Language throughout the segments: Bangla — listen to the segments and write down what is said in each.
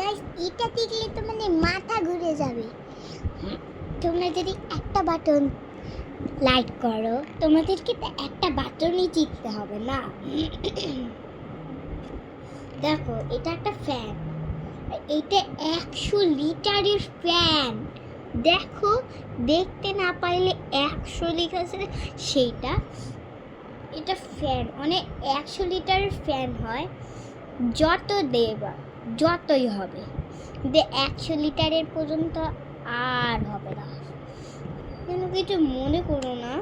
গাইস, এটা দেখলে তো মানে মাথা ঘুরে যাবে। তোমরা যদি একটা বাটন লাইক করো, তোমাদেরকে তো একটা বাটনই টিপতে হবে না। দেখো, এটা একটা ফ্যান, এটা 100 লিটারের ফ্যান। দেখো, দেখতে না পাইলে 100 লেখা আছে সেইটা। এটা ফ্যান মানে 100 লিটারের ফ্যান হয়, যত দেবা যতই হবে, 100 লিটারের পর্যন্ত আর হবে না। কেন কিছু মনে করো না,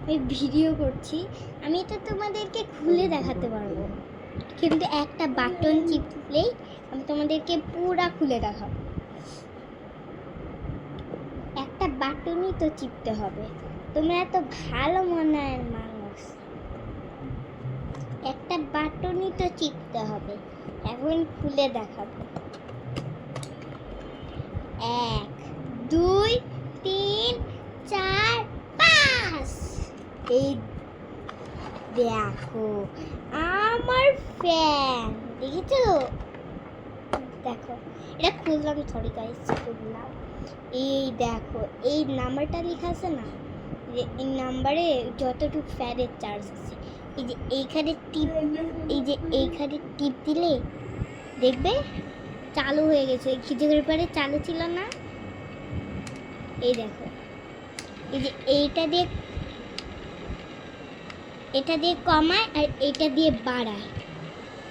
আমি ভিডিও করছি, আমি তো তোমাদেরকে খুলে দেখাতে পারবো, কিন্তু একটা বাটন টিপলেই আমি তোমাদেরকে পুরা খুলে দেখাবো। একটা বাটনই তো টিপতে হবে, তোমরা এত ভালো মনের মানুষ, একটা বাটনই তো টিপতে হবে। এখন খুলে দেখাবো। 1 2 3 4 5। এই দেখো আমার ফ্যান, দেখেছো? দেখো, এটা খুললাম, সরি গাইস, খুললাম। এই দেখো, এই নাম্বারটা লেখা আছে না, এই নাম্বারে যতটুকু ফ্যানের চার্জ আছে, এই যে এইখানে টিপ, এই যে এইখানে টিপ দিলে দেখবে চালু হয়ে গেছে। কিছুক্ষণ পরে চালু ছিল না। এই দেখো, এই যে এটা দিয়ে কমায় আর এটা দিয়ে বাড়ায়,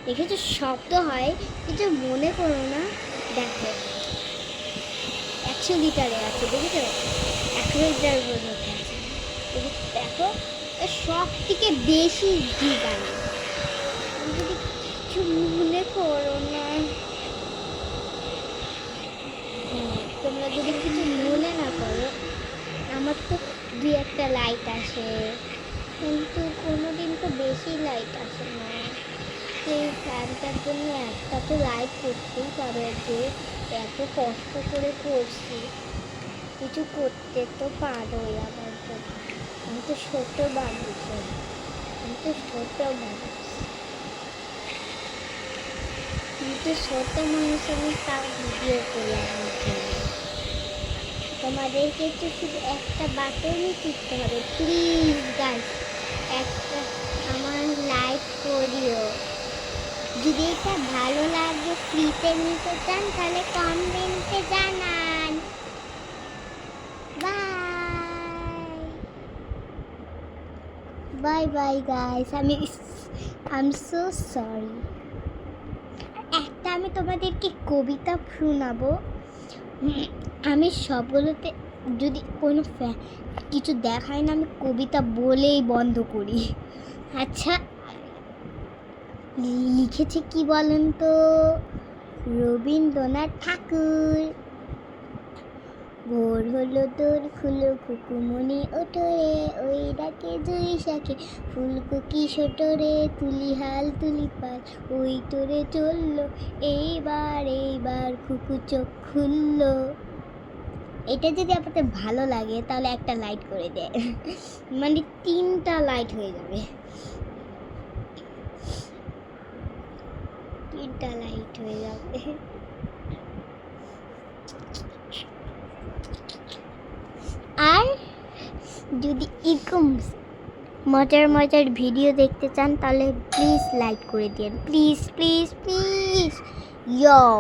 দেখেছো? শব্দ হয়, কিছু মনে করো না। দেখো 100 লিটারে আছে, দেখেছো? 100 লিটার পর্যন্ত আছে। দেখো, সব থেকে বেশি গিগান। যদি কিছু মনে করো না, তোমরা যদি কিছু মনে না করো, আমার তো 2-1টা লাইট আসে, কিন্তু কোনোদিন তো বেশি লাইট আসে না। এই ফ্যানটার জন্য একটা তো লাইট করতেই পারো, যে এত কষ্ট করে করছি, কিছু করতে তো পারোই আমার জন্য। আমি তো ছোট মানুষ, আমি তো ছোট মানুষ, আমি তাও ভিডিও করি আমার জন্য। তোমাদেরকে তো শুধু একটা বাটনই টিপতে হবে। প্লিজ গাইস, একটা আমার লাইক করিও। যদি এটা ভালো লাগে, ফ্রিতে নিতে চান, তাহলে কমেন্টে জানান। Bye bye guys, I'm so sorry। একটা আমি তোমাদেরকে কবিতা শোনাবো। আমি সবগুলোতে যদি কোনো কিছু দেখায় না, আমি কবিতা বলেই বন্ধ করি। আচ্ছা, লিখেছে কি বলেন তো? রবীন্দ্রনাথ ঠাকুর। ভোর হলো তোর খুলো খুকুমনি ওঠরে, ওই ডাকে জুই শাকে ফুলকো ছোটরে, তুলি হাল তুলি পাল, ওই তোরে চললো, এইবার খুকু চোখ খুললো। এটা যদি আপনাদের ভালো লাগে তাহলে একটা লাইট করে দেয়, মানে 3টা লাইট হয়ে যাবে, 3টা লাইট হয়ে যাবে। আর যদি এরকম মজার ভিডিও দেখতে চান, তাহলে প্লিজ লাইক করে দিন, প্লিজ প্লিজ প্লিজ। ইয়ো।